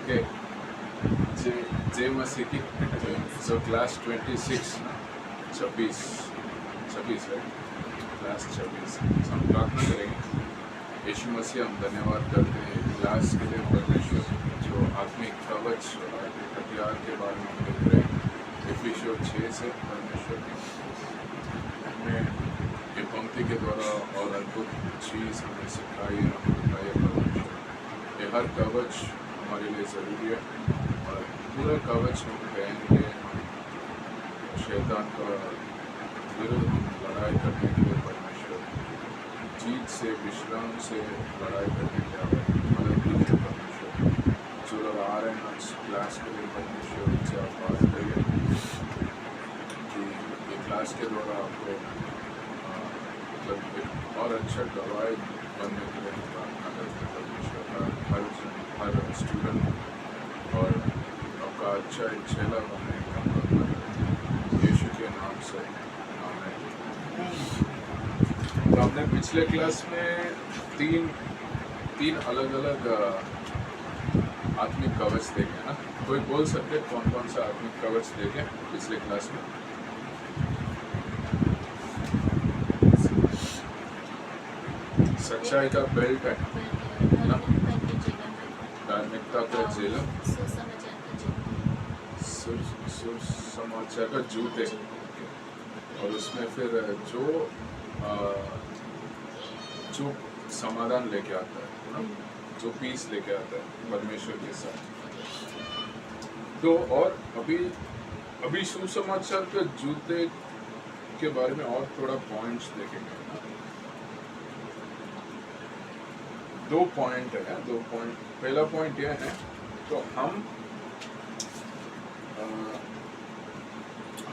Okay, J Masiki. So class 26, 26, 26 right? Class 26 हम प्रार्थना करेंगे। यीशु मसीह हम धन्यवाद करते हैं क्लास के लिए परमेश्वर जो आत्मिक कवच और हथियार के बारे में हम देख रहे हैं एफिसियों 6 से परमेश्वर हमें ये पंक्ति के द्वारा और अद्भुत चीज़ हमें सिखाई हमें दिखाई है परमेश्वर। ये हर कवच हमारे लिए ज़रूरी है और पूरा कवच हम पहन के शैतान का विरुद्ध लड़ाई करने के लिए परमेश्वर जीत से विश्राम से लड़ाई करने के लिए मदद कीजिए परमेश्वर। जो लोग आ रहे हैं आज क्लास के लिए परमेश्वर उनसे आप बात करिए कि ये क्लास के द्वारा आपको मतलब एक और अच्छा गवाही बनने के लिए प्रार्थना करते हैं परमेश्वर। हर स्टूडेंट और आपका अच्छा एक चेला बनने का प्रार्थना करते हैं यीशु के नाम से। तो हमने पिछले क्लास में तीन अलग अलग आत्मिक कवच देखे ना। कोई बोल सकते कौन कौन सा आत्मिक कवच देखे पिछले क्लास में? सच्चाई का बेल्ट है ना, धार्मिकता का जेलम, सुसमाचार का जूते और उसमें फिर जो समाधान लेके आता है ना, जो पीस लेके आता है परमेश्वर के साथ। तो और अभी सुसमाचार के जूते के बारे में और थोड़ा पॉइंट्स देखेंगे ना। 2 पॉइंट है, 2 पॉइंट। पहला पॉइंट यह है तो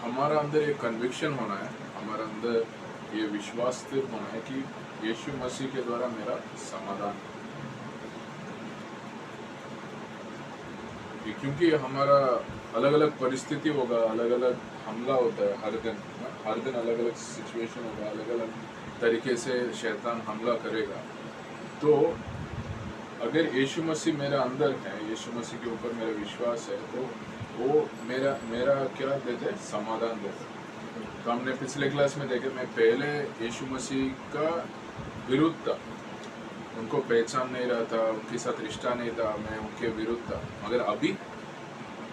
हमारा अंदर एक कन्विक्शन होना है, हमारा अंदर ये विश्वास स्थिर होना है कि यीशु मसीह के द्वारा मेरा समाधान है। क्योंकि हमारा अलग अलग परिस्थिति होगा, अलग अलग हमला होता है हर दिन अलग अलग सिचुएशन होगा, अलग अलग तरीके से शैतान हमला करेगा। तो अगर यीशु मसीह मेरा अंदर है, यीशु मसीह के ऊपर मेरा विश्वास है, तो वो मेरा क्या देते, समाधान देते। तो हमने पिछले क्लास में देखे मैं पहले यीशु मसीह का विरुद्ध था, उनको पहचान नहीं रहा था, उनके साथ रिश्ता नहीं था, मैं उनके विरुद्ध था। मगर अभी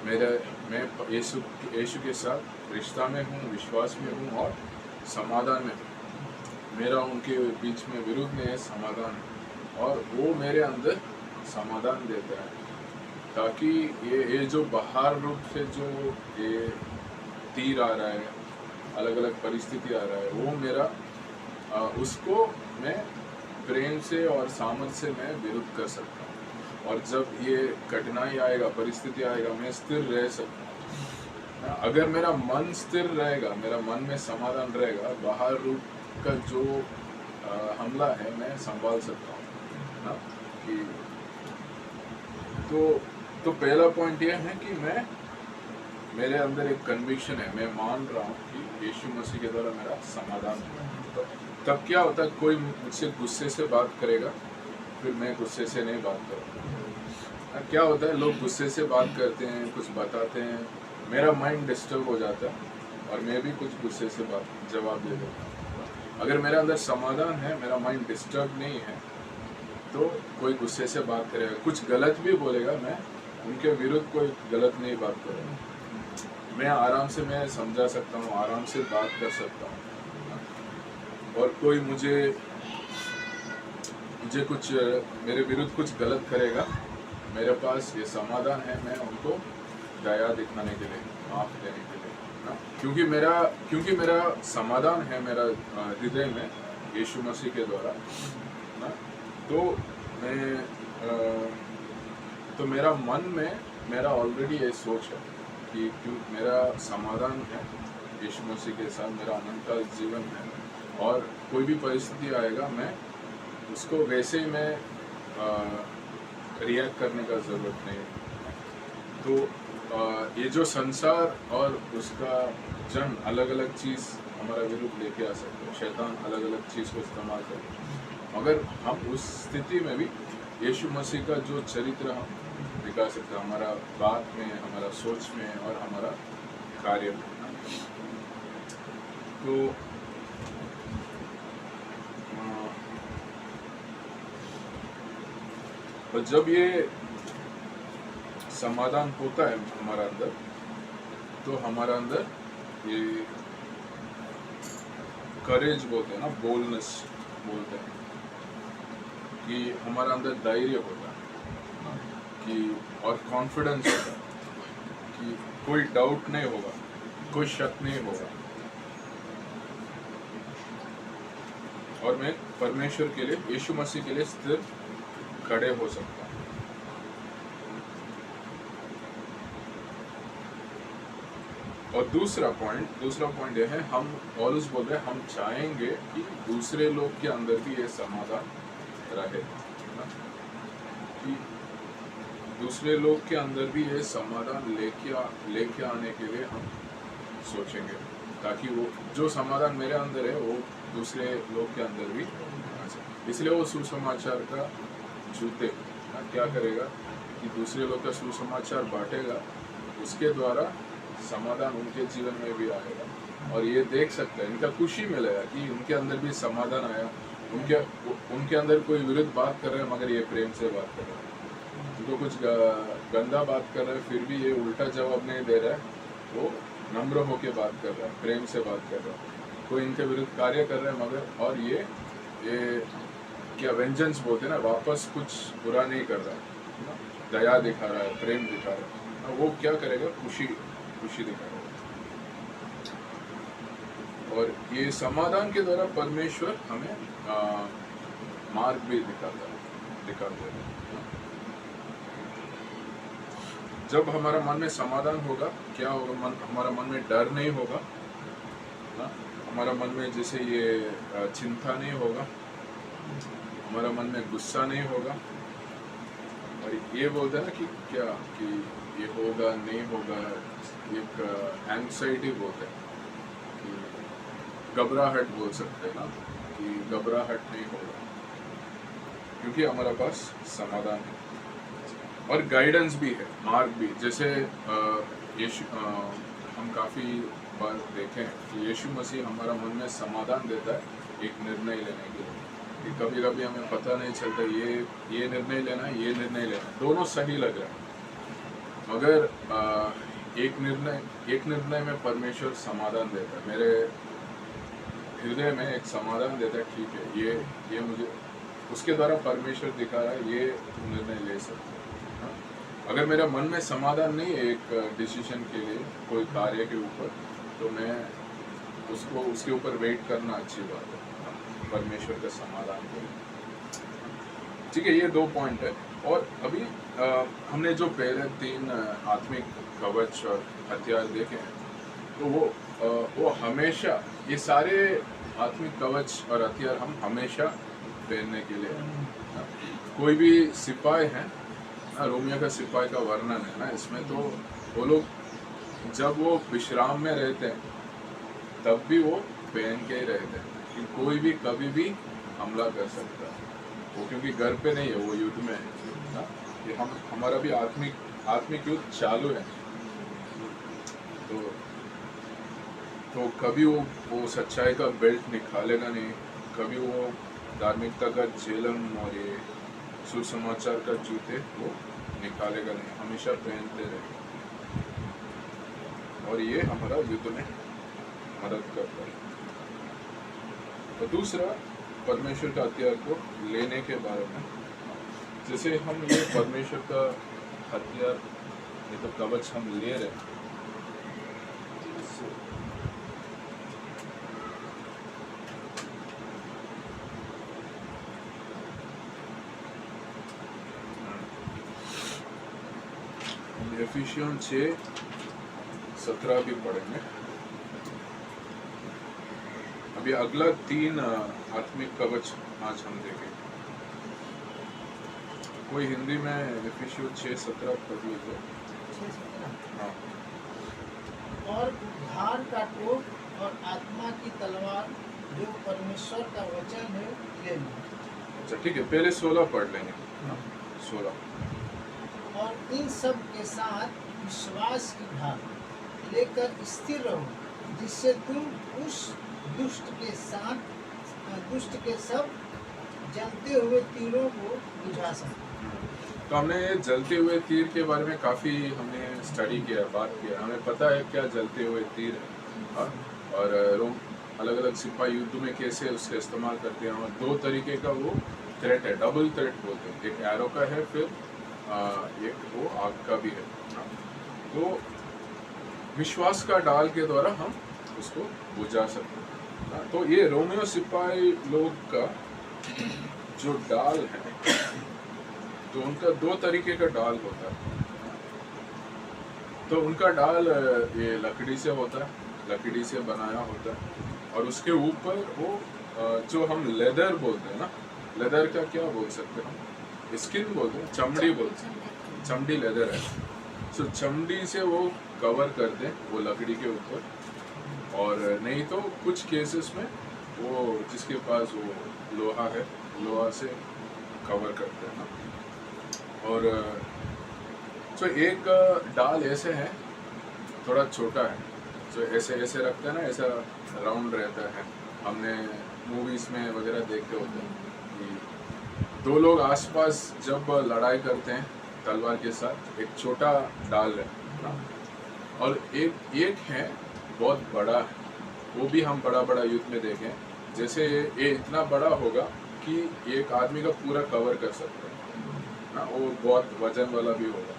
मैं यीशु के साथ रिश्ता में हूँ, विश्वास में हूँ और समाधान में हूँ। मेरा उनके बीच में विरुद्ध नहीं है, समाधान है और वो मेरे अंदर समाधान देता है ताकि ये जो बाहर रूप से जो ये तीर आ रहा है, अलग अलग परिस्थिति आ रहा है, वो मेरा उसको मैं प्रेम से और सामर्थ्य से मैं विरुद्ध कर सकता हूँ। और जब ये कठिनाई आएगा, परिस्थिति आएगा, मैं स्थिर रह सकता हूँ। अगर मेरा मन स्थिर रहेगा, मेरा मन में समाधान रहेगा, बाहर रूप का जो हमला है मैं संभाल सकता हूँ ना। कि तो पहला पॉइंट यह है कि मेरे अंदर एक कन्विक्शन है, मैं मान रहा हूँ कि यीशु मसीह के द्वारा मेरा समाधान है। तो तब क्या होता है, कोई मुझसे गुस्से से बात करेगा, फिर मैं गुस्से से नहीं बात करूँगा। क्या होता है, लोग गुस्से से बात करते हैं, कुछ बताते हैं, मेरा माइंड डिस्टर्ब हो जाता है और मैं भी कुछ गुस्से से जवाब दे देता हूँ। अगर मेरे अंदर समाधान है, मेरा माइंड डिस्टर्ब नहीं है, तो कोई गुस्से से बात करेगा, कुछ गलत भी बोलेगा, मैं उनके विरुद्ध कोई गलत नहीं बात करूँगा। मैं आराम से मैं समझा सकता हूँ, आराम से बात कर सकता हूँ। और कोई मुझे कुछ मेरे विरुद्ध कुछ गलत करेगा, मेरे पास ये समाधान है, मैं उनको दया दिखाने के लिए, माफ़ देने के लिए ना। क्योंकि मेरा समाधान है मेरा हृदय में यीशु मसीह के द्वारा ना। तो मेरा मन में मेरा ऑलरेडी ये सोच है कि क्यों मेरा समाधान है यीशु मसीह के साथ, मेरा अनंत जीवन है और कोई भी परिस्थिति आएगा मैं उसको वैसे ही मैं रिएक्ट करने का ज़रूरत नहीं है। तो ये जो संसार और उसका जन अलग अलग चीज़ हमारा विरुद्ध लेके आ सकते हैं, शैतान अलग अलग चीज़ को इस्तेमाल करते हैं, मगर हम उस स्थिति में भी यीशु मसीह का जो चरित्र हम दिखा सकता है, हमारा बात में, हमारा सोच में और हमारा कार्य में। तो और जब ये समाधान होता है हमारा अंदर, तो हमारा अंदर ये करेज बोलते हैं ना, बोल्डनेस बोलते हैं, कि हमारा अंदर धैर्य होता है कि और कॉन्फिडेंस होता है कि कोई डाउट नहीं होगा, कोई शक नहीं होगा, और मैं परमेश्वर के लिए, यीशु मसीह के लिए स्थिर खड़े हो सकता हूँ। और दूसरा पॉइंट यह है, हम पौलुस बोल रहे हैं, हम चाहेंगे कि दूसरे लोग के अंदर भी ये समाधान रहे, कि दूसरे लोग के अंदर भी ये समाधान लेके आने के लिए हम सोचेंगे, ताकि वो जो समाधान मेरे अंदर है वो दूसरे लोग के अंदर भी आ जाए। इसलिए वो सुसमाचार का जूते क्या करेगा कि दूसरे लोग का सुसमाचार बांटेगा, उसके द्वारा समाधान उनके जीवन में भी आएगा, और ये देख सकते हैं, इनका खुशी मिलेगा कि उनके अंदर भी समाधान आया। उनके अंदर कोई विरुद्ध बात कर रहे हैं मगर ये प्रेम से बात कर रहे हैं, उनको कुछ गंदा बात कर रहे हैं फिर भी ये उल्टा जवाब नहीं दे रहा है, वो नम्र होके बात कर रहा है, प्रेम से बात कर रहा है। कोई इनके विरुद्ध कार्य कर रहे हैं मगर, और ये क्या वेंजेंस बोलते हैं ना, वापस कुछ बुरा नहीं कर रहा है, दया दिखा रहा है, प्रेम दिखा रहा है, वो क्या करेगा, खुशी दिखा रहा है। और ये समाधान के द्वारा परमेश्वर हमें मार्ग भी दिखाते हैं। जब हमारा मन में समाधान होगा, क्या होगा, हमारा मन में डर नहीं होगा ना, हमारा मन में जैसे ये चिंता नहीं होगा, हमारा मन में गुस्सा नहीं होगा, और ये बोलते हैं ना कि क्या कि ये होगा नहीं होगा, एक एंग्जाइटी बोलते हैं, कि घबराहट बोल सकते हैं ना, कि घबराहट नहीं होगा, क्योंकि हमारा पास समाधान है और गाइडेंस भी है, मार्ग भी। जैसे हम काफ़ी बार देखें कि यीशु मसीह हमारा मन में समाधान देता है एक निर्णय लेने के लिए, कि कभी कभी हमें पता नहीं चलता ये निर्णय लेना, ये निर्णय लेना, दोनों सही लग रहा है, मगर एक निर्णय में परमेश्वर समाधान देता है, मेरे हृदय में एक समाधान देता है, ठीक है, ये मुझे उसके द्वारा परमेश्वर दिखा रहा है, ये निर्णय ले सकते हैं। अगर मेरा मन में समाधान नहीं है एक डिसीजन के लिए, कोई कार्य के ऊपर, तो मैं उसके ऊपर वेट करना अच्छी बात है, परमेश्वर का समाधान के लिए। ठीक है, ये 2 पॉइंट है। और अभी हमने जो पहले 3 आत्मिक कवच और हथियार देखे हैं, तो वो हमेशा, ये सारे आत्मिक कवच और हथियार हम हमेशा पहनने के लिए, कोई भी सिपाही है ना, रोमियो का सिपाही का वर्णन है ना इसमें, तो वो लोग जब वो विश्राम में रहते हैं तब भी वो पहन के ही रहते हैं, कि कोई भी कभी भी हमला कर सकता है वो, क्योंकि घर पे नहीं है, वो युद्ध में है ना। ये हमारा भी आत्मिक युद्ध चालू है, तो कभी वो सच्चाई का बेल्ट निकालेगा नहीं, कभी वो धार्मिकता का झेलम और ये सुसमाचार का जूते वो निकालेगा नहीं, हमेशा पहनते रहेगा, और ये हमारा युद्ध में मदद करता है। तो दूसरा, परमेश्वर का हथियार को लेने के बारे में, जैसे हम ये परमेश्वर का हथियार, ये तो कवच हम ले रहे हैं, एफिशियन 6:17 भी पढ़ेंगे। अभी अगला 3 आत्मिक कवच आज हम देखेंगे। कोई हिंदी में एफिशियन 6:17 पढ़ लीजिए। हाँ। और उद्धार का टोप और आत्मा की तलवार जो परमेश्वर का वचन है ले लो। अच्छा ठीक है, पहले 16 पढ़ लेंगे। 16। और और इन सब के साथ विश्वास की ढाल लेकर स्थिर रहो, जिससे तुम उस दुष्ट के सब जलते हुए तीरों को बुझा सको। तो हमने ये जलते हुए तीर के बारे में काफ़ी हमने स्टडी किया, बात किया। हमें पता है क्या जलते हुए तीर है, हाँ? और रोम अलग अलग सिपाही युद्ध में कैसे उसका इस्तेमाल करते हैं। और दो तरीके का वो थ्रेट है, डबल थ्रेट बोलते हैं। एक एरो का है, फिर एक वो आग का भी है, हाँ? तो विश्वास का डाल के द्वारा हम उसको बुझा सकते हैं, हाँ? तो ये रोमियो सिपाही लोग का जो डाल है, तो उनका दो तरीके का डाल होता है। तो उनका डाल ये लकड़ी से होता है, लकड़ी से बनाया होता है। और उसके ऊपर वो जो हम लेदर बोलते हैं ना, लेदर का क्या बोल सकते हैं हम, स्किन बोलते हैं, चमड़ी बोलते हैं, चमड़ी लेदर है। सो चमड़ी से वो कवर करते हैं वो लकड़ी के ऊपर। और नहीं तो कुछ केसेस में वो जिसके पास वो लोहा है, लोहा से कवर करते हैं ना। और जो एक डाल ऐसे है, थोड़ा छोटा है, जो ऐसे ऐसे रखते हैं ना, ऐसा राउंड रहता है। हमने मूवीज़ में वगैरह देखते होते हैं कि दो लोग आसपास जब लड़ाई करते हैं तलवार के साथ, एक छोटा डाल है ना, और एक है बहुत बड़ा है। वो भी हम बड़ा बड़ा युद्ध में देखें, जैसे ये इतना बड़ा होगा कि एक आदमी का पूरा कवर कर सकता है ना, वो बहुत वजन वाला भी होगा।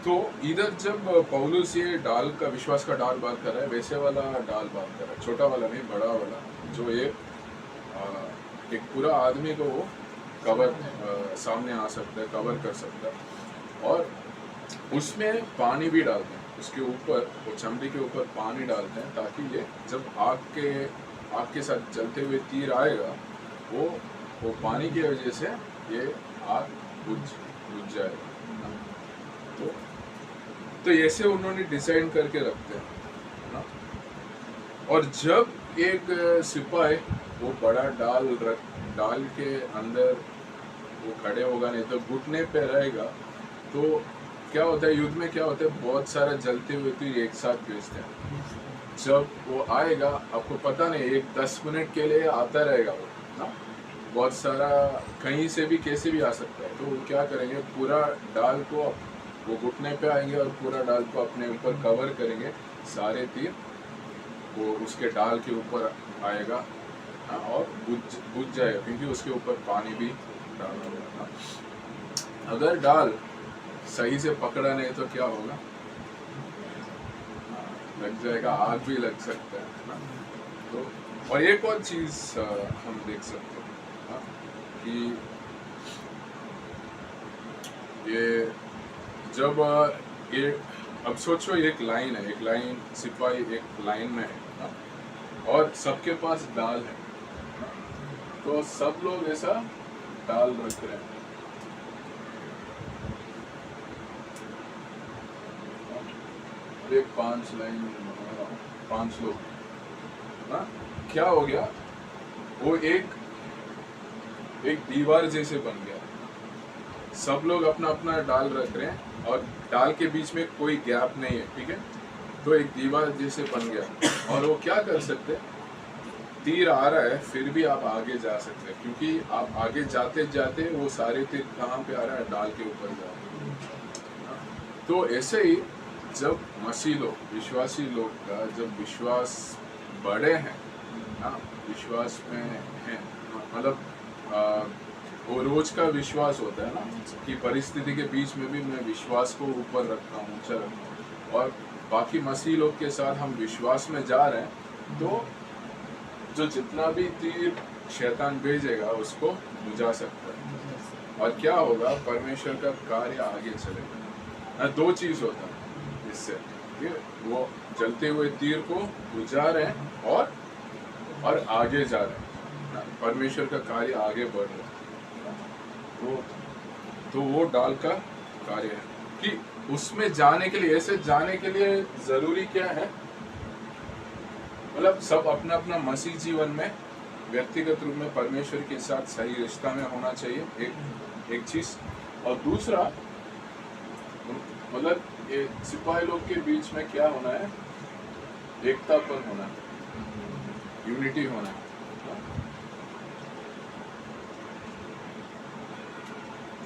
तो इधर जब पौलुस ये डाल का, विश्वास का डाल बात कर रहा है, वैसे वाला डाल बात कर रहा है, छोटा वाला नहीं, बड़ा वाला, जो एक पूरा आदमी को वो कवर सामने आ सकता है, कवर कर सकता है। और उसमें पानी भी डालते हैं, उसके ऊपर वो चमड़ी के ऊपर पानी डालते हैं, ताकि ये जब आग के साथ जलते हुए तीर आएगा, वो पानी की वजह से ये आग बुझ जाएगा। तो ऐसे उन्होंने डिजाइन करके रखते हैं ना। और जब एक सिपाही वो बड़ा डाल के अंदर वो खड़े होगा, नहीं तो घुटने पे रहेगा, तो क्या होता है युद्ध में, क्या होता है, बहुत सारा जलते हुए तीर एक साथ भेजते हैं। जब वो आएगा, आपको पता नहीं, एक 10 मिनट के लिए आता रहेगा वो ना, बहुत सारा कहीं से भी कैसे भी आ सकता है। तो वो क्या करेंगे, पूरा डाल को वो घुटने पे आएंगे और पूरा डाल को अपने ऊपर कवर करेंगे, सारे तीर वो उसके डाल के ऊपर आएगा, हाँ, और बुझ जाएगा, क्योंकि उसके ऊपर पानी भी डाला होगा। अगर डाल सही से पकड़ा नहीं तो क्या होगा, लग जाएगा, आग भी लग सकता है ना। तो और एक और चीज हम देख सकते हैं, हाँ, कि ये जब ये अब सोचो, एक लाइन सिपाही एक लाइन में है ना, और सबके पास डाल है ना, तो सब लोग ऐसा डाल रख रहे हैं। एक 5 लाइन, 5 लोग ना, क्या हो गया, वो एक दीवार जैसे बन गया। सब लोग अपना अपना डाल रख रहे हैं और डाल के बीच में कोई गैप नहीं है, ठीक है। तो एक दीवार जैसे बन गया। और वो क्या कर सकते, तीर आ रहा है फिर भी आप आगे जा सकते हैं, क्योंकि आप आगे जाते जाते वो सारे तीर कहाँ पे आ रहा है, डाल के ऊपर जा रहे हैं। तो ऐसे ही जब मसीह लोग, विश्वासी लोग का जब विश्वास बड़े हैं ना, विश्वास में हैं, मतलब वो रोज का विश्वास होता है ना, कि परिस्थिति के बीच में भी मैं विश्वास को ऊपर रखता हूँ, ऊंचा रखता हूँ, और बाकी मसीह लोग के साथ हम विश्वास में जा रहे हैं, तो जो जितना भी तीर शैतान भेजेगा उसको बुझा सकता है। और क्या होगा, परमेश्वर का कार्य आगे चलेगा। 2 चीज होता है इससे, वो जलते हुए तीर को बुझा रहे हैं और आगे जा रहे हैं, परमेश्वर का कार्य आगे बढ़ रहा है। तो वो डाल का कार्य है कि उसमें जाने के लिए, ऐसे जाने के लिए जरूरी क्या है, मतलब सब अपना अपना मसीह जीवन में व्यक्तिगत रूप में परमेश्वर के साथ सही रिश्ता में होना चाहिए, एक चीज। और दूसरा, मतलब ये सिपाही लोग के बीच में क्या होना है, एकतापन होना है, यूनिटी होना है।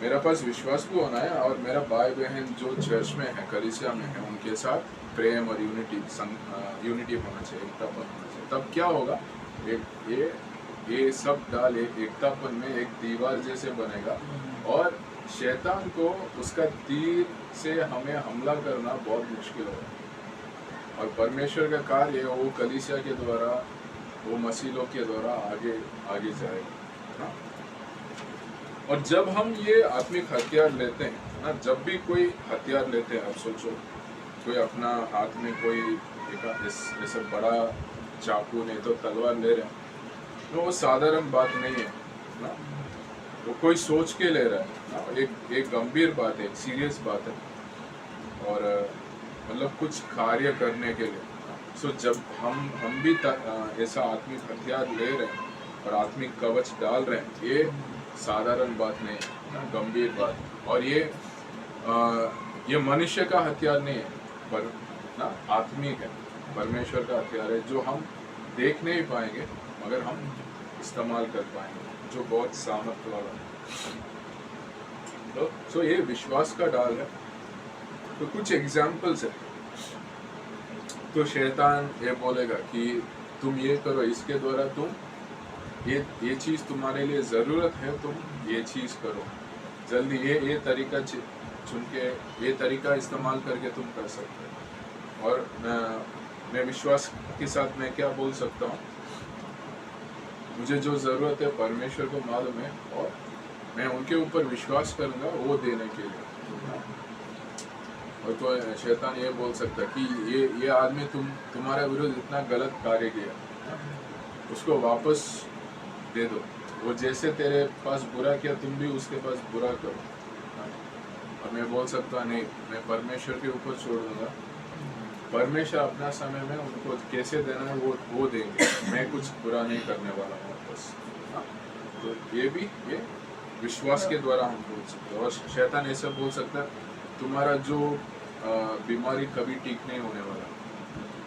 मेरा पास विश्वास भी होना है और मेरा भाई बहन जो चर्च में है, कलीसिया में है, उनके साथ प्रेम और यूनिटी होना चाहिए, एकतापन होना चाहिए। तब क्या होगा, ये सब डाल एकतापन में एक दीवार जैसे बनेगा और शैतान को उसका तीर से हमें हमला करना बहुत मुश्किल होगा। और परमेश्वर का कार्य वो कलीसिया के द्वारा, वो मसीह लोग के द्वारा आगे जाएगा ना। और जब हम ये आत्मिक हथियार लेते हैं ना, जब भी कोई हथियार लेते हैं, आप सोचो कोई अपना हाथ में कोई ऐसा बड़ा चाकू नहीं तो तलवार ले रहे हैं, तो वो साधारण बात नहीं है ना, वो कोई सोच के ले रहा है ना, एक गंभीर बात है, एक सीरियस बात है। और मतलब कुछ कार्य करने के लिए। सो जब हम भी ऐसा आत्मिक हथियार ले रहे हैं और आत्मिक कवच डाल रहे हैं, ये साधारण बात नहीं है ना, गंभीर बात। और ये मनुष्य का हथियार नहीं है, पर ना आत्मिक है, परमेश्वर का हथियार है, जो हम देख नहीं पाएंगे मगर हम इस्तेमाल कर पाएंगे, जो बहुत सामर्थ्य वाला है। तो सो ये विश्वास का डाल है। तो कुछ एग्जाम्पल्स है। तो शैतान ये बोलेगा कि तुम ये करो, इसके द्वारा तुम ये चीज़ तुम्हारे लिए ज़रूरत है, तुम ये चीज़ करो जल्दी, ये तरीका चुन के, ये तरीका इस्तेमाल करके तुम कर सकते हो। और मैं विश्वास के साथ मैं क्या बोल सकता हूँ, मुझे जो ज़रूरत है परमेश्वर को मालूम है और मैं उनके ऊपर विश्वास करूँगा वो देने के लिए। और तो शैतान ये बोल सकता है कि ये आदमी तुम्हारे विरुद्ध इतना गलत कार्य किया, उसको वापस दे दो, वो जैसे तेरे पास बुरा किया तुम भी उसके पास बुरा करो। और मैं बोल सकता नहीं, मैं परमेश्वर के ऊपर छोड़ दूंगा, परमेश्वर अपना समय में उनको कैसे देना है वो देंगे, मैं कुछ बुरा नहीं करने वाला हूँ बस। तो ये विश्वास के द्वारा हम बोल सकते हैं। और शैतान ऐसा बोल सकता है, तुम्हारा जो बीमारी कभी ठीक नहीं होने वाला,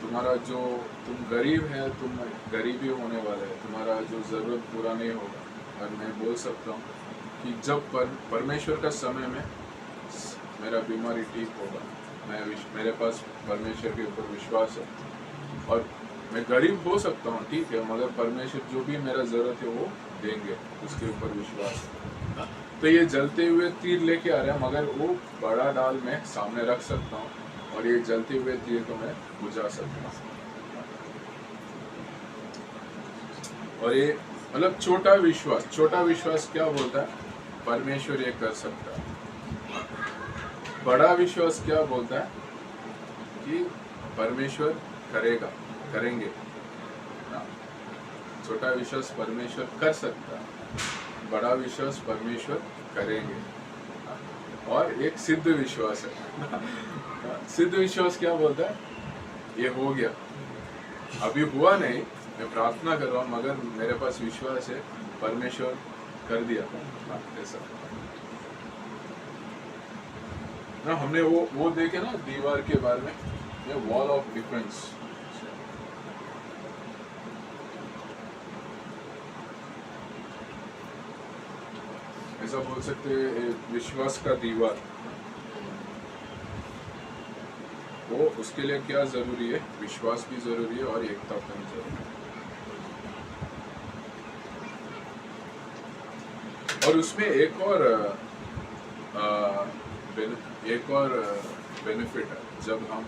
तुम्हारा जो तुम गरीब है, तुम गरीबी होने वाला है, तुम्हारा जो ज़रूरत पूरा नहीं होगा। और मैं बोल सकता हूँ कि जब परमेश्वर का समय में मेरा बीमारी ठीक होगा, मेरे पास परमेश्वर के ऊपर विश्वास है और मैं गरीब हो सकता हूँ, ठीक है, मगर परमेश्वर जो भी मेरा ज़रूरत है वो देंगे, उसके ऊपर विश्वास है। तो ये जलते हुए तीर लेके आ रहे हैं, मगर वो बड़ा डाल मैं सामने रख सकता हूँ और ये जलते हुए तीर को मैं बुझा सकता हूँ। और ये मतलब छोटा विश्वास क्या बोलता है, परमेश्वर ये कर सकता है। बड़ा विश्वास क्या बोलता है कि परमेश्वर करेंगे। छोटा विश्वास परमेश्वर कर सकता है, बड़ा विश्वास परमेश्वर करेंगे। और एक सिद्ध विश्वास है। सिद्ध विश्वास क्या बोलता है, ये हो गया, अभी हुआ नहीं, मैं प्रार्थना कर रहा हूँ मगर मेरे पास विश्वास है परमेश्वर कर दिया ऐसा ना। हमने वो देखे ना दीवार के बारे में, ये वॉल ऑफ डिफेंस। ऐसा बोल सकते हैं विश्वास का दीवार। वो उसके लिए क्या जरूरी है, विश्वास भी जरूरी है और एकता भी जरूरी है। और उसमें एक और बेनिफिट है, जब हम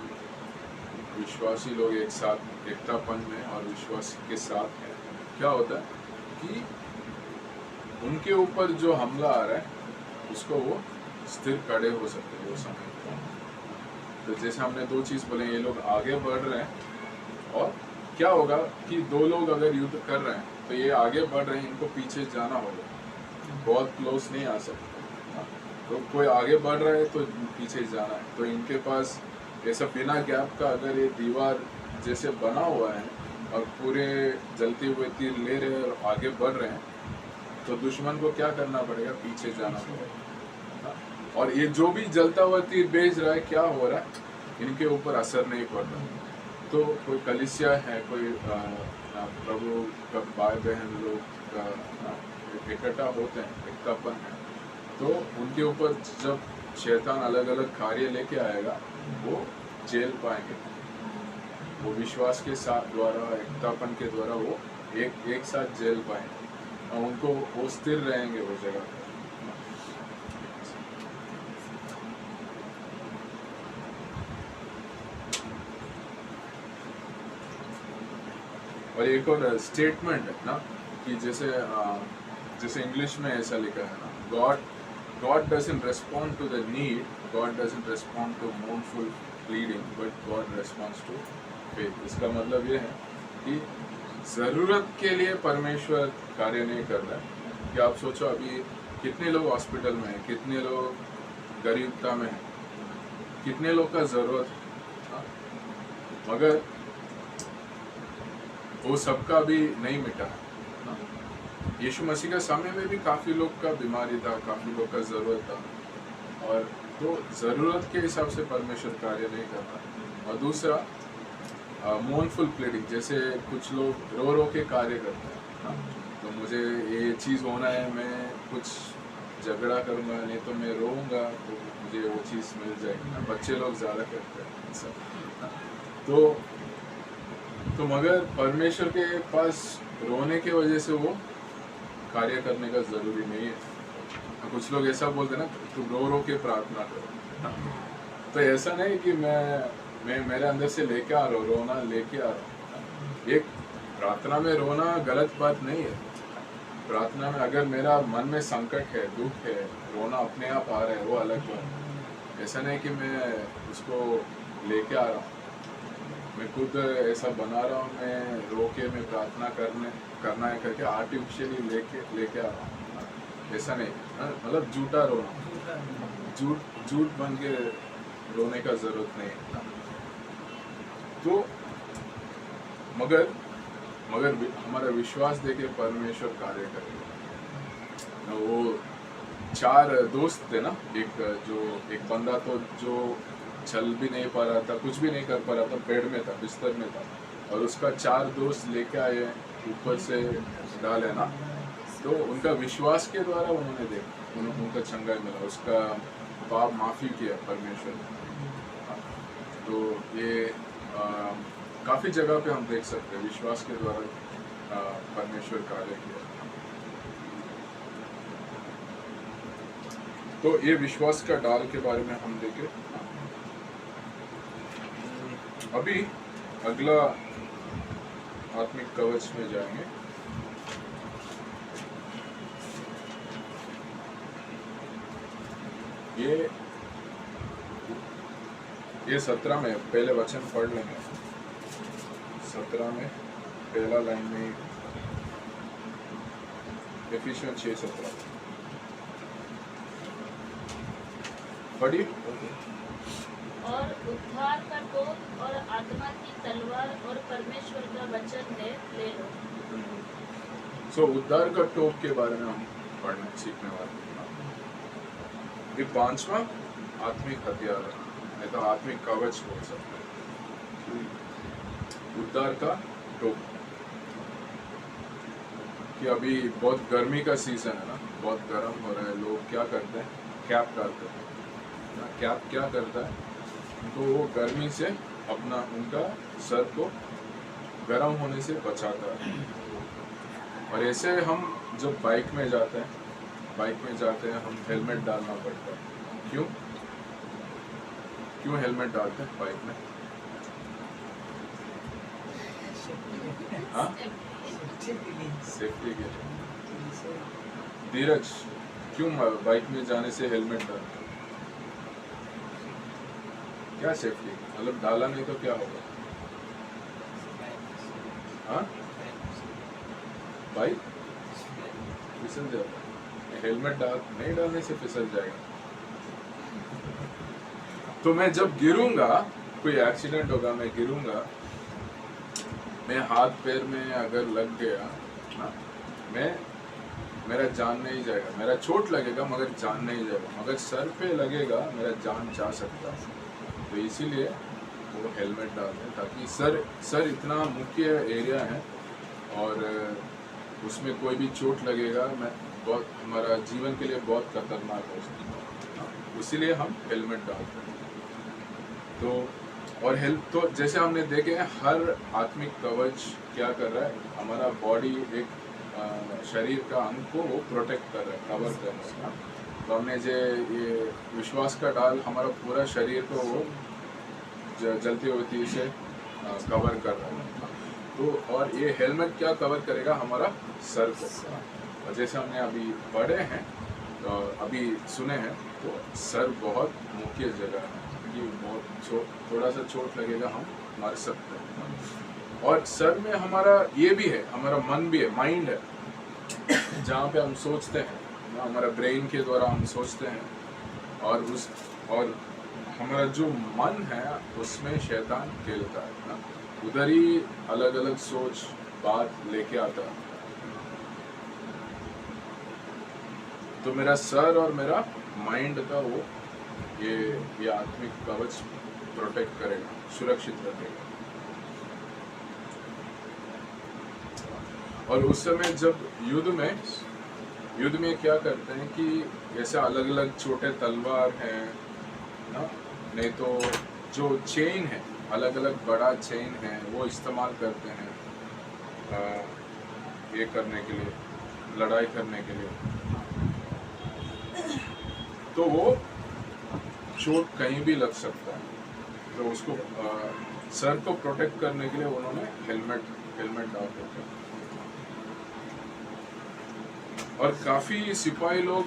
विश्वासी लोग एक साथ एकतापन में और विश्वास के साथ हैं, क्या होता है कि उनके ऊपर जो हमला आ रहा है उसको वो स्थिर खड़े हो सकते हैं वो समय। तो जैसे हमने दो चीज़ बोले, ये लोग आगे बढ़ रहे हैं और क्या होगा कि दो लोग अगर युद्ध कर रहे हैं तो ये आगे बढ़ रहे हैं, इनको पीछे जाना होगा, बहुत क्लोज नहीं आ सकते। तो कोई आगे बढ़ रहा है तो पीछे जाना है, तो इनके पास ऐसा बिना गैप का अगर ये दीवार जैसे बना हुआ है और पूरे जलते हुए तीर ले रहे हैं और आगे बढ़ रहे हैं, तो दुश्मन को क्या करना पड़ेगा, पीछे जाना पड़ेगा। और ये जो भी जलता हुआ तीर भेज रहा है, क्या हो रहा है, इनके ऊपर असर नहीं पड़ रहा। तो कोई कलिसिया है, कोई प्रभु का भाई बहन लोग इकट्ठा होते हैं, एकतापन है, तो उनके ऊपर जब शैतान अलग अलग कार्य लेके आएगा, वो झेल पाएंगे। वो विश्वास के साथ द्वारा, एकतापन के द्वारा वो एक साथ झेल पाएंगे, और उनको वो स्थिर रहेंगे वो जगह पर। और एक और स्टेटमेंट है ना, कि जैसे इंग्लिश में ऐसा लिखा है ना, God doesn't respond to the need, God doesn't respond to mournful pleading, but God responds to faith। इसका मतलब ये है कि ज़रूरत के लिए परमेश्वर कार्य नहीं कर रहा है। कि आप सोचो, अभी कितने लोग हॉस्पिटल में हैं, कितने लोग गरीबता में हैं, कितने लोग का ज़रूरत है, मगर वो सबका भी नहीं मिटा है। यीशु मसीह के समय में भी काफ़ी लोग का बीमारी था, काफ़ी लोग का ज़रूरत था, और तो ज़रूरत के हिसाब से परमेश्वर कार्य नहीं करता। और दूसरा मोर्नफुल प्लेडिंग, जैसे कुछ लोग रो रो के कार्य करते हैं, तो मुझे ये चीज़ होना है, मैं कुछ झगड़ा करूँगा, नहीं तो मैं रोऊंगा तो मुझे वो चीज़ मिल जाएगी। बच्चे लोग ज़्यादा करते हैं सब। तो मगर परमेश्वर के पास रोने के वजह से वो कार्य करने का ज़रूरी नहीं है। कुछ लोग ऐसा बोलते हैं ना, तुम रो रो के प्रार्थना करो, तो ऐसा नहीं कि मैं मेरे अंदर से लेके आ रहा हूँ, रोना लेके आ रहा हूँ। एक प्रार्थना में रोना गलत बात नहीं है। प्रार्थना में अगर मेरा मन में संकट है, दुख है, रोना अपने आप आ रहा है, वो अलग बात है। ऐसा नहीं कि मैं उसको लेके आ रहा हूँ, मैं खुद ऐसा बना रहा हूँ, मैं रो के मैं प्रार्थना करना है करके आर्टिफिशियली लेके आ रहा हूँ, ऐसा नहीं। मतलब झूठा रोना, झूठ बन के रोने का ज़रूरत नहीं है। तो मगर हमारा विश्वास देके परमेश्वर कार्य करेगा। वो 4 दोस्त थे ना, एक बंदा तो जो चल भी नहीं पा रहा था, कुछ भी नहीं कर पा रहा था, बेड में था, बिस्तर में था, और उसका 4 दोस्त लेके आए, ऊपर से डाले ना, तो उनका विश्वास के द्वारा उन्होंने उनका चंगाई मिला, उसका पाप माफ़ी किया परमेश्वर ने। तो ये काफ़ी जगह पे हम देख सकते हैं विश्वास के द्वारा परमेश्वर कार्य किया। तो ये विश्वास का डाल के बारे में हम देखें। अभी अगला आत्मिक कवच में जाएंगे। ये 17 में पहले वचन पढ़ लेंगे। 17 में पहला लाइन में, एफिशियंस 6:17 पढ़िए। और उद्धार का टोप और आत्मा की तलवार और परमेश्वर का वचन है, ले लो। उद्धार का टोप के बारे में हम पढ़ने सीखने वाले हैं। ये 5वां आत्मिक हथियार है, नहीं तो आत्मिक कवच बोल सकते हैं। उद्धार का टोप, कि अभी बहुत गर्मी का सीजन है ना, बहुत गर्म हो रहा है, लोग क्या करते हैं, कैप डालते हैं। कैप क्या करता है, तो वो गर्मी से उनका सर को गर्म होने से बचाता है। और ऐसे हम जब बाइक में जाते हैं हम हेलमेट डालना पड़ता है। क्यों हेलमेट डालते हैं बाइक में? हाँ, सेफ्टी के लिए। धीरज, क्यों बाइक में जाने से हेलमेट डालते हैं? क्या सेफ्टी, मतलब डाला नहीं तो क्या होगा? हाँ, बाइक फिसल जाता है। हेलमेट नहीं डालने से फिसल जाएगा। तो मैं जब गिरूंगा, कोई एक्सीडेंट होगा, मैं गिरूंगा, मैं हाथ पैर में अगर लग गया ना, मेरा जान नहीं जाएगा, मेरा चोट लगेगा मगर जान नहीं जाएगा, मगर सर पे लगेगा मेरा जान जा सकता है। तो इसीलिए वो हेलमेट डालते हैं ताकि सर इतना मुख्य एरिया है और उसमें कोई भी चोट लगेगा मैं बहुत हमारा जीवन के लिए बहुत खतरनाक हो सकता है, इसीलिए हम हेलमेट डालते हैं। तो और हेल्प तो जैसे हमने देखे हैं हर आत्मिक कवच क्या कर रहा है, हमारा बॉडी एक शरीर का अंग को वो प्रोटेक्ट कर रहा है, कवर कर रहा है। तो हमने जो ये विश्वास का डाल हमारा पूरा शरीर को वो जलती हुई तीर से कवर कर रहा है। तो और ये हेलमेट क्या कवर करेगा, हमारा सर को। और जैसे हमने अभी पढ़े हैं तो अभी सुने हैं, तो सर बहुत मुख्य जगह है कि बहुत थोड़ा सा चोट लगेगा हम मर सकते हैं। और सर में हमारा ये भी है, हमारा मन भी है, माइंड है, जहाँ पे हम सोचते हैं, हमारा ब्रेन के द्वारा हम सोचते हैं और हमारा जो मन है उसमें शैतान खेलता है ना, उधर ही अलग अलग सोच बात लेके आता है। तो मेरा सर और मेरा माइंड का वो ये आत्मिक कवच प्रोटेक्ट करेगा, सुरक्षित रखेगा। और उस समय जब युद्ध में क्या करते हैं कि जैसे अलग अलग छोटे तलवार हैं ना, नहीं तो जो चेन है, अलग अलग बड़ा चेन है वो इस्तेमाल करते हैं ये करने के लिए, लड़ाई करने के लिए। तो वो चोट कहीं भी लग सकता है, तो उसको सर को प्रोटेक्ट करने के लिए उन्होंने हेलमेट डाल करके। और काफ़ी सिपाही लोग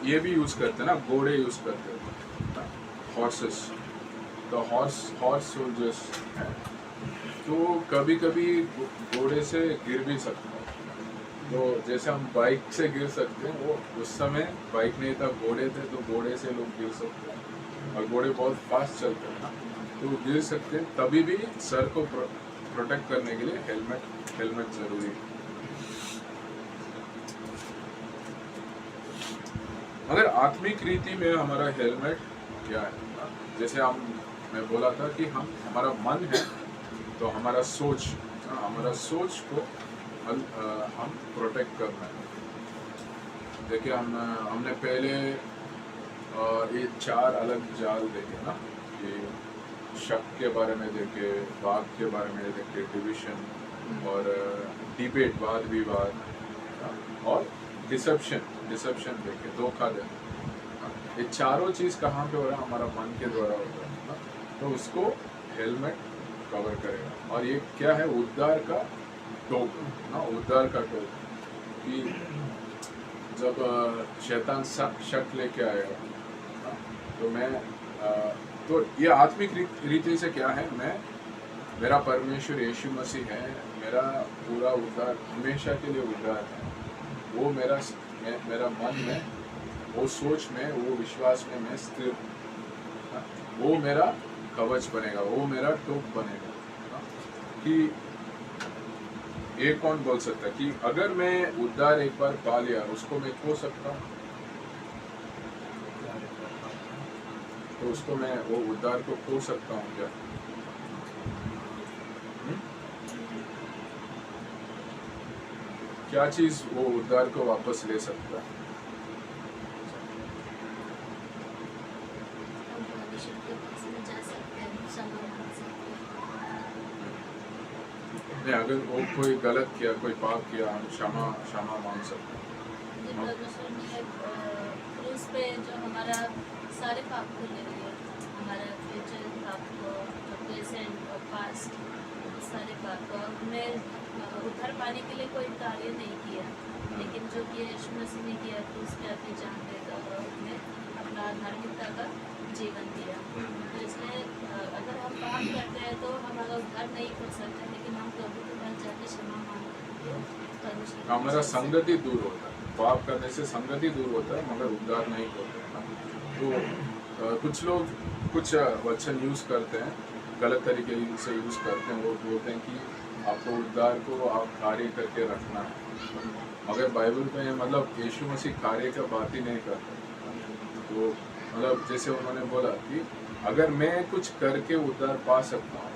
ये भी यूज़ करते हैं ना, घोड़े यूज़ करते हैं, हॉर्सेस, तो हॉर्स सोल्जर्स हैं, तो कभी कभी घोड़े से गिर भी सकते हैं। तो जैसे हम बाइक से गिर सकते हैं, वो उस समय बाइक नहीं था, घोड़े थे, तो घोड़े से लोग गिर सकते हैं। और घोड़े बहुत फास्ट चलते हैं ना, तो गिर सकते हैं। तभी भी सर को प्रोटेक्ट करने के लिए हेलमेट ज़रूरी है। मगर आत्मिक रीति में हमारा हेलमेट क्या है, जैसे मैं बोला था कि हमारा मन है, तो हमारा सोच को हम प्रोटेक्ट करना है। देखिए हमने पहले ये 4 अलग जाल देखे ना, कि शक के बारे में देखे, वाद के बारे में देखे, डिविजन और डिबेट, वाद विवाद, और डिसेप्शन देखे, धोखा देना। ये चारों चीज़ कहाँ पे हो रहा है, हमारा मन के द्वारा होता है ना, तो उसको हेलमेट कवर करेगा। और ये क्या है, उद्धार का टोक ना, उद्धार का टोक, कि जब शैतान शक लेके आएगा ना, तो ये आत्मिक रीति से क्या है, मेरा परमेश्वर यीशु मसीह है, मेरा पूरा उद्धार हमेशा के लिए उद्धार है। वो मेरा मन में, वो सोच में, वो विश्वास में मैं स्थिर, वो मेरा कवच बनेगा, वो मेरा टोक बनेगा। कि ये कौन बोल सकता है कि अगर मैं उद्धार एक बार पा लिया, उसको मैं खो सकता हूँ? तो उसको मैं वो उद्धार को खो सकता हूँ क्या? क्या चीज वो उद्धार को वापस ले सकता है? नहीं, अगर वो कोई गलत किया, कोई पाप किया, हम क्षमा मांग सकते हैं। परमेश्वर ने क्रूस पे जो हमारा सारे पाप को ले लिया, हमारा फ्यूचर पाप को, जो प्रेजेंट और पास्ट, सारे पाप को हमने उद्धार पाने के लिए कोई कार्य नहीं किया, लेकिन जो कि यीशु मसीह ने किया, क्रूस पे अपनी जान देकर और उसने अपना धार्मिकता का जीवन दिया। तो इसलिए अगर हम पाप करते हैं तो हमारा उद्धार नहीं हो सकता, लेकिन हम प्रभु के पास जाके क्षमा मांगते, हमारा संगति दूर होता है। पाप करने से संगति दूर होता है, मगर उद्धार नहीं होता है। तो कुछ लोग कुछ वचन यूज़ करते हैं, गलत तरीके से यूज़ करते हैं। वो बोलते हैं कि आपको उद्धार को आप कार्य करके रखना है। मगर बाइबल में मतलब यीशु मसीह कार्य का बात ही नहीं करते। तो मतलब जैसे उन्होंने बोला कि अगर मैं कुछ करके उद्धार पा सकता हूँ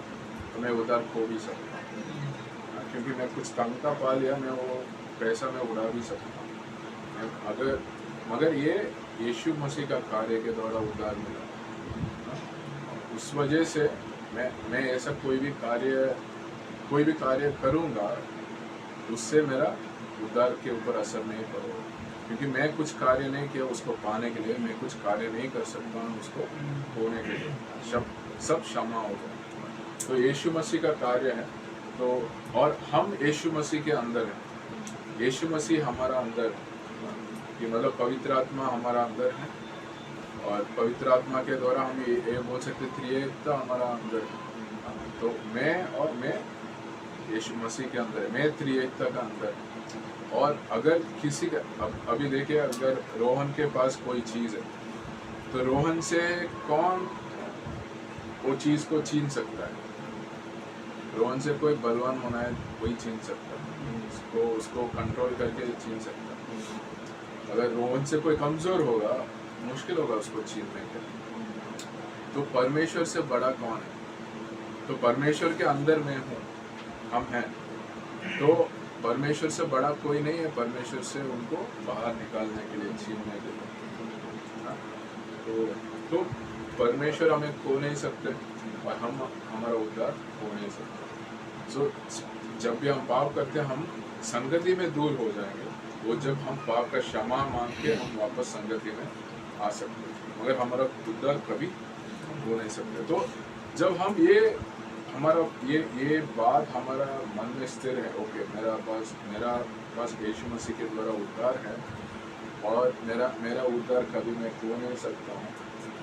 तो मैं उद्धार खो भी सकता हूँ, क्योंकि मैं कुछ तंगता पा लिया, मैं वो पैसा मैं उड़ा भी सकता हूँ। अगर मगर ये यीशु मसीह का कार्य के द्वारा उद्धार मिला, उस वजह से मैं ऐसा कोई भी कार्य करूँगा उससे मेरा उद्धार के ऊपर असर नहीं पड़ेगा, क्योंकि मैं कुछ कार्य नहीं किया उसको पाने के लिए, मैं कुछ कार्य नहीं कर सकता हूँ उसको होने के लिए, सब क्षमा हो गया। तो यीशु मसीह का कार्य है। तो और हम यीशु मसीह के अंदर हैं, यीशु मसीह हमारा अंदर है, कि मतलब पवित्र आत्मा हमारा अंदर है, और पवित्र आत्मा के द्वारा हम ये बोल सकते त्रिएकता हमारा अंदर है। तो मैं यीशु मसीह के अंदर है, मैं त्रिएकता का अंदर है। और अगर किसी का अभी देखिए, अगर रोहन के पास कोई चीज़ है तो रोहन से कौन वो चीज़ को छीन सकता है? रोहन से कोई बलवान होना है वही छीन सकता है, उसको कंट्रोल करके छीन सकता है। अगर रोहन से कोई कमज़ोर होगा मुश्किल होगा उसको छीनने के। तो परमेश्वर से बड़ा कौन है? तो परमेश्वर के अंदर में हूँ, हम हैं, तो परमेश्वर से बड़ा कोई नहीं है परमेश्वर से उनको बाहर निकालने के लिए, छीनने के लिए। तो परमेश्वर हमें खो नहीं सकते और हम हमारा उद्धार खो नहीं सकते। सो जब भी हम पाप करते हैं हम संगति में दूर हो जाएंगे, वो जब हम पाप का क्षमा मांग के हम वापस संगति में आ सकते हैं, मगर हमारा उद्धार कभी हो नहीं सकते। तो जब हम हमारा ये बात हमारा मन में स्थिर है, ओके मेरा पास यीशु मसीह के द्वारा उद्धार है और मेरा उद्धार कभी मैं खो नहीं सकता हूँ,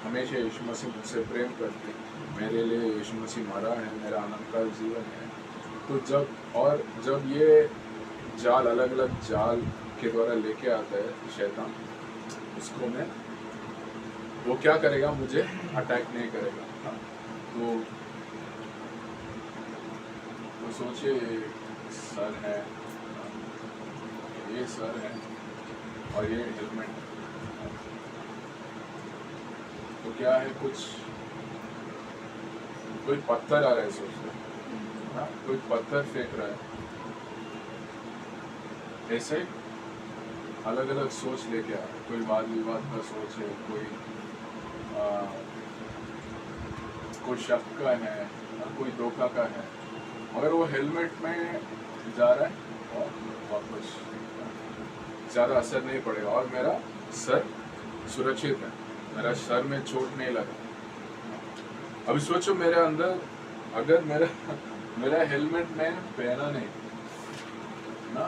हमेशा यीशु मसीह मुझसे प्रेम करते हैं, मेरे लिए यीशु मसीह मरा है, मेरा अनंतकाल जीवन है। तो जब ये जाल अलग अलग जाल के द्वारा लेके आता है शैतान, उसको वो क्या करेगा, मुझे अटैक नहीं करेगा। तो सोचिए सर है, ये सर है और ये हेलमेट, तो क्या है, कोई पत्थर आ रहा है, सोचिए कोई पत्थर फेंक रहा है, ऐसे अलग अलग सोच लेके आ रहा है, कोई वाद विवाद का सोच है, कोई शक का है, कोई धोखा का है, मगर वो हेलमेट में जा रहा है और वापस ज़्यादा असर नहीं पड़ेगा और मेरा सर सुरक्षित है, मेरा सर में चोट नहीं लगा। अभी सोचो मेरे अंदर अगर मेरा हेलमेट में पहना नहीं ना,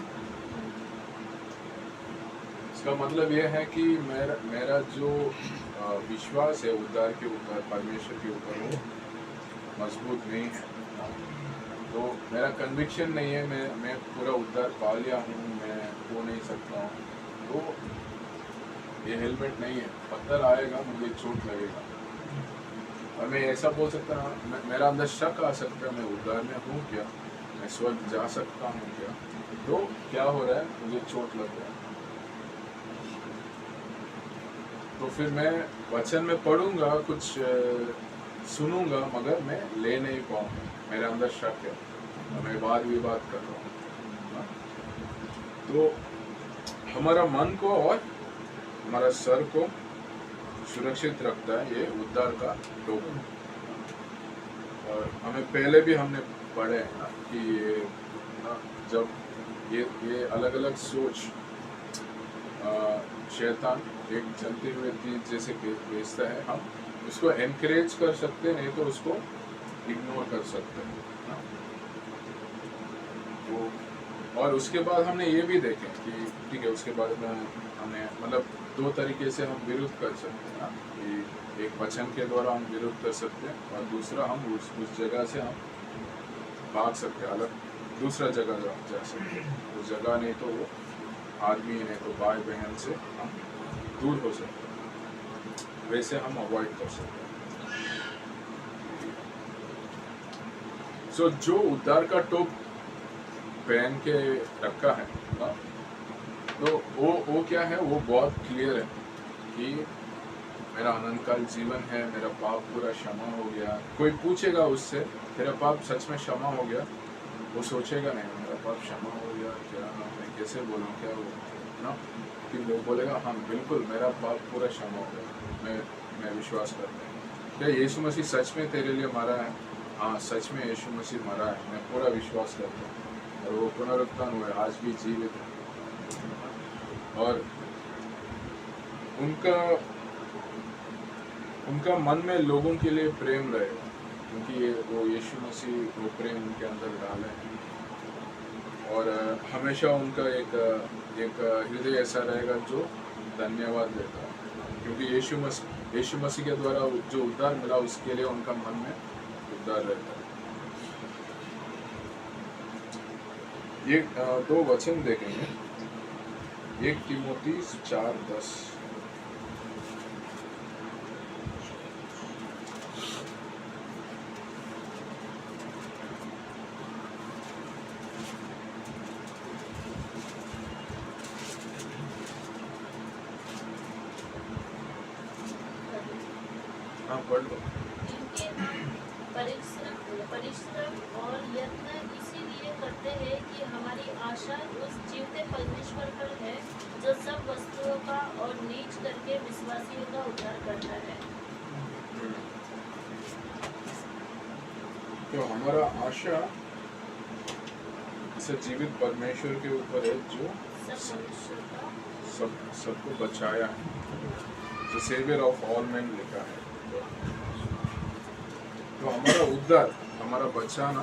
इसका मतलब ये है कि मेरा जो विश्वास है उद्धार के ऊपर, परमेश्वर के ऊपर, वो मजबूत नहीं है। तो मेरा कन्विक्शन नहीं है, मैं पूरा उद्धार पा लिया हूँ, मैं खो नहीं सकता हूँ। तो ये हेलमेट नहीं है, पत्थर आएगा मुझे चोट लगेगा और मैं ऐसा बोल सकता हूँ, मेरा अंदर शक आ सकता है, मैं उद्धार में हूँ क्या, मैं स्वर्ग जा सकता हूँ क्या, तो क्या हो रहा है, मुझे चोट लग रहा है। तो फिर मैं वचन में पढ़ूंगा, कुछ सुनूंगा, मगर मैं ले नहीं पाऊंगा, मेरे अंदर शक है और मैं वाद विवाद कर रहा हूँ। तो हमारा मन को और हमारा सर को सुरक्षित रखता है ये उद्धार का टोकन। और हमें पहले भी हमने पढ़े हैं ना कि जब ये अलग अलग सोच शैतान एक चलते हुए चीज जैसे भेजता है, हम उसको एनकरेज कर सकते हैं, नहीं तो उसको इग्नोर कर सकते हैं। वो और उसके बाद हमने ये भी देखे कि ठीक है, उसके बाद में हमें मतलब दो तरीके से हम विरुद्ध कर सकते हैं ना, कि एक वचन के द्वारा हम विरुद्ध कर सकते हैं और दूसरा हम उस जगह से हम भाग सकते हैं, अलग दूसरा जगह जा सकते हैं। उस जगह नहीं तो वो आदमी नहीं तो भाई बहन से हम दूर हो सकते हैं, वैसे हम अवॉइड कर सकते हैं। सो जो उद्धार का पहन के रखा है ना, तो वो क्या है, वो बहुत क्लियर है कि मेरा अनंतकाल जीवन है, मेरा पाप पूरा क्षमा हो गया। कोई पूछेगा उससे तेरा पाप सच में क्षमा हो गया, वो सोचेगा नहीं मेरा पाप क्षमा हो गया क्या, मैं कैसे बोलूँ क्या वो ना, कि वो बोलेगा हाँ बिल्कुल मेरा पाप पूरा क्षमा हो गया, मैं विश्वास करता हूँ। क्या यीशु मसीह सच में तेरे लिए मरा है? हाँ सच में यीशु मसीह मरा है, मैं पूरा विश्वास करता हूँ। और वो पुनरुत्थान हुए, आज भी जीवित है। और उनका मन में लोगों के लिए प्रेम रहेगा, क्योंकि वो यीशु मसीह वो प्रेम उनके अंदर डाले हैं। और हमेशा उनका एक हृदय ऐसा रहेगा जो धन्यवाद देता है, क्योंकि यीशु मसीह के द्वारा जो उद्धार मिला उसके लिए उनका मन में उद्धार रहता है। ये 2 वचन देखेंगे, 1 तिमोथी 4:10। हाँ पढ़ लो। क्योंकि हम परिश्रम और यत्न इसीलिए करते हैं कि हमारी आशा उस जीवते परमेश्वर पर है जो सब वस्तुओं का और नीच करके विश्वासियों का उद्धार करता है। तो हमारा आशा इस जीवित परमेश्वर के ऊपर है जो सब मनुष्यों का सबको बचाया है, जो सेवियर ऑफ ऑल मैन लिखा है। तो हमारा उद्धार, हमारा बचाना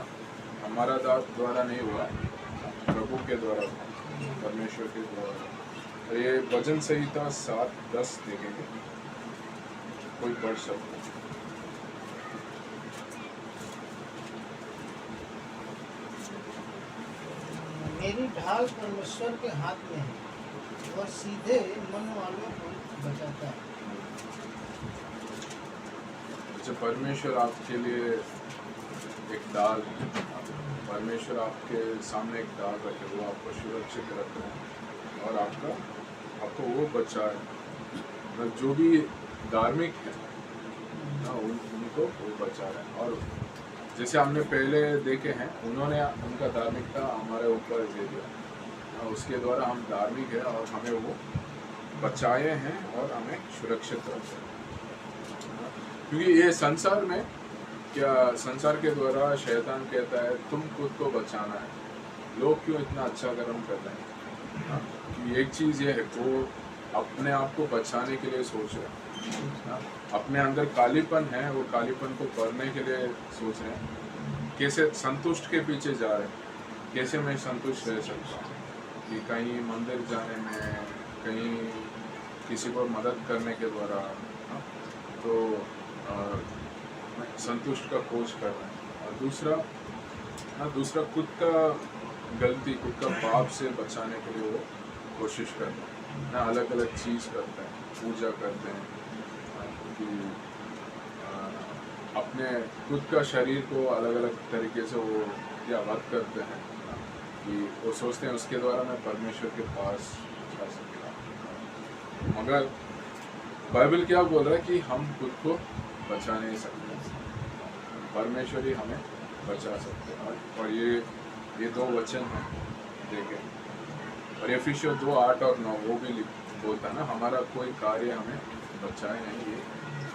हमारा द्वारा नहीं हुआ, प्रभु के द्वारा हुआ, परमेश्वर के द्वारा। और ये भजन संहिता 7:10 देखेंगे, कोई पढ़ सकता है। मेरी ढाल परमेश्वर के हाथ में है, वह सीधे मन वालों को बचाता है। जब परमेश्वर आपके लिए एक ढाल, परमेश्वर आपके सामने एक ढाल रखे, वो आपको सुरक्षित रखते हैं और आपको वो बचाए। मतलब जो भी धार्मिक है ना, उनको वो बचा रहे हैं। और जैसे हमने पहले देखे हैं, उन्होंने उनका धार्मिकता हमारे ऊपर दे दिया, उसके द्वारा हम धार्मिक है और हमें वो बचाए हैं और हमें सुरक्षित रखते हैं। क्योंकि ये संसार में क्या, संसार के द्वारा शैतान कहता है तुम खुद को बचाना है, लोग क्यों इतना अच्छा कर्म कर रहे हैं। कि एक चीज़ ये है, वो अपने आप को बचाने के लिए सोच रहे हैं, अपने अंदर कालीपन है, वो कालीपन को भरने के लिए सोच रहे हैं, कैसे संतुष्ट के पीछे जा रहे हैं, कैसे मैं संतुष्ट रह सकता हूँ, कि कहीं मंदिर जाने में, कहीं किसी को मदद करने के द्वारा, तो संतुष्ट का खोज कर रहे हैं। और दूसरा खुद का गलती, खुद का पाप से बचाने के लिए वो कोशिश कर रहे हैं ना, अलग अलग चीज़ करते हैं, पूजा करते हैं, कि अपने खुद का शरीर को अलग अलग तरीके से वो या वध करते हैं, कि वो सोचते हैं उसके द्वारा मैं परमेश्वर के पास जा सकता। मगर बाइबल क्या बोल रहा है कि हम खुद को बचा नहीं सकते, परमेश्वर ही हमें बचा सकते हैं। और ये 2 वचन हैं देखें। और एफिसियों 2:8 और 9 वो भी बोलता है ना, हमारा कोई कार्य हमें बचाए नहीं,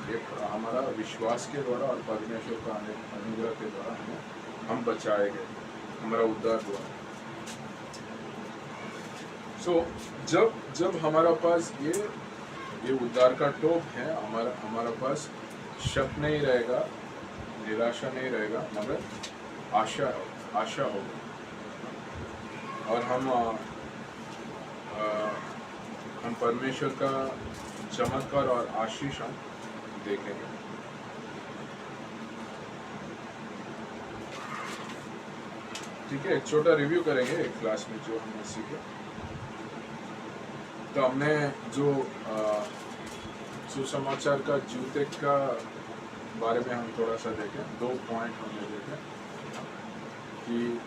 ये हमारा विश्वास के द्वारा और परमेश्वर का अनुग्रह के द्वारा हम बचाए गए, हमारा उद्धार हुआ। जब हमारा पास ये उद्धार का टोप है, हमारा पास शक नहीं रहेगा, निराशा नहीं रहेगा, मगर आशा होगा। और हम परमेश्वर का चमत्कार और आशीष हम देखेंगे। ठीक है, एक छोटा रिव्यू करेंगे एक क्लास में जो हमने सीखे। तो हमने जो सुसमाचार का जूते का बारे में हम थोड़ा सा देखें, 2 पॉइंट हमने देखे कि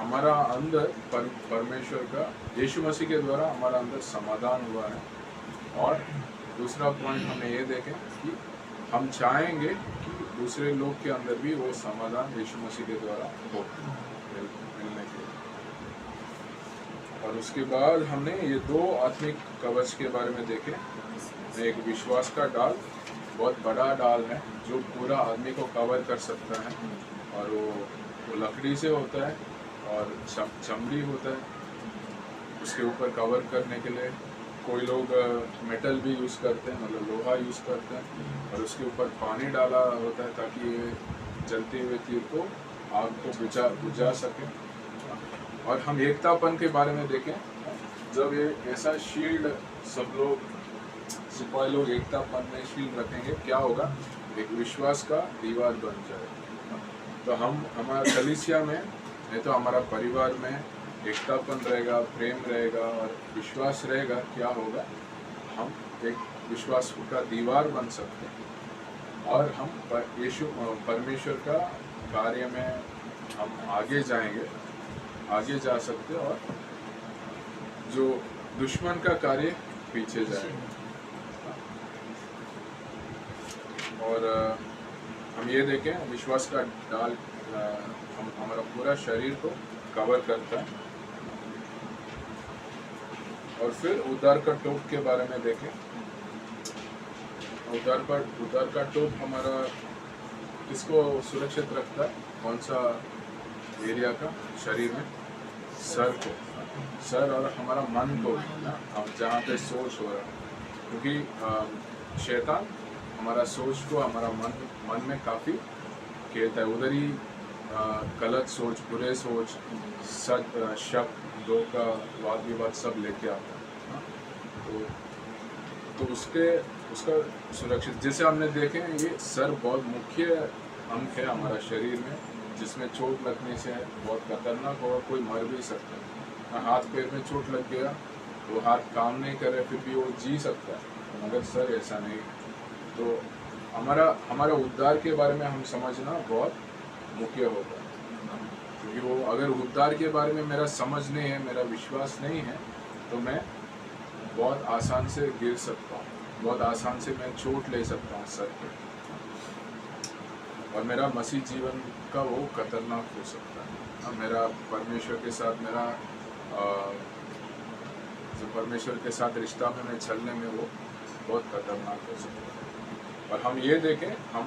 हमारा अंदर परमेश्वर का यीशु मसीह के द्वारा हमारा अंदर समाधान हुआ है। और दूसरा पॉइंट हमें ये देखें कि हम चाहेंगे कि दूसरे लोग के अंदर भी वो समाधान यीशु मसीह के द्वारा हो मिलने के लिए। और उसके बाद हमने ये 2 आत्मिक कवच के बारे में देखे। एक विश्वास का डाल, बहुत बड़ा डाल है जो पूरा आदमी को कवर कर सकता है, और वो लकड़ी से होता है और चमड़ी होता है। उसके ऊपर कवर करने के लिए कोई लोग मेटल भी यूज़ करते हैं, मतलब लोहा यूज़ करते हैं, और उसके ऊपर पानी डाला होता है ताकि ये जलते हुए तीर को आग को बुझा सके। और हम एकतापन के बारे में देखें, जब ये ऐसा शील्ड सब लोग सिपाही लोग एकतापन में शील्ड रखेंगे, क्या होगा, एक विश्वास का दीवार बन जाएगा। तो हम हमारा कलीसिया में नहीं तो हमारा परिवार में एकतापन रहेगा, प्रेम रहेगा और विश्वास रहेगा, क्या होगा, हम एक विश्वास का दीवार बन सकते हैं और हम परमेश्वर का कार्य में हम आगे जाएंगे, आगे जा सकते हैं, और जो दुश्मन का कार्य पीछे जाएगा। और हम ये देखें, विश्वास का डाल हम हमारा पूरा शरीर को कवर करता है। और फिर उद्धार का टोप के बारे में देखें। उद्धार का टोप हमारा किसको सुरक्षित रखता है, कौन सा एरिया का शरीर में, सर को, सर और हमारा मन को, हम जहाँ पे सोच हो रहा है, क्योंकि शैतान हमारा सोच को, हमारा मन में काफ़ी खेलता है। उधर ही गलत सोच, बुरे सोच, शक, धोखा, वाद विवाद सब लेके आता है। तो उसका सुरक्षित, जैसे हमने देखे, ये सर बहुत मुख्य अंग है हमारा शरीर में, जिसमें चोट लगने से बहुत खतरनाक होगा, कोई मर भी सकता है। हाथ पैर में चोट लग गया, वो हाथ काम नहीं करे, फिर भी वो जी सकता है, मगर सर ऐसा नहीं। तो हमारा उद्धार के बारे में हम समझना बहुत मुख्य होता है, क्योंकि वो अगर उद्धार के बारे में मेरा समझ नहीं है, मेरा विश्वास नहीं है, तो मैं बहुत आसान से गिर सकता हूँ, बहुत आसान से मैं चोट ले सकता हूँ सर पे, और मेरा मसीह जीवन का वो खतरनाक हो सकता है। मेरा परमेश्वर के साथ जो परमेश्वर के साथ रिश्ता में मैं चलने में वो बहुत खतरनाक हो सकता है। और हम ये देखें, हम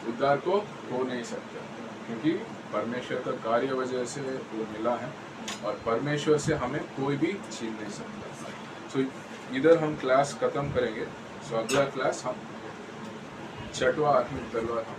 उद्धार को खो नहीं सकते, क्योंकि परमेश्वर का कार्य वजह से वो मिला है, और परमेश्वर से हमें कोई भी छीन नहीं सकता। तो इधर हम क्लास ख़त्म करेंगे। सो अगला क्लास हम 6वां आत्मिक तलवार हम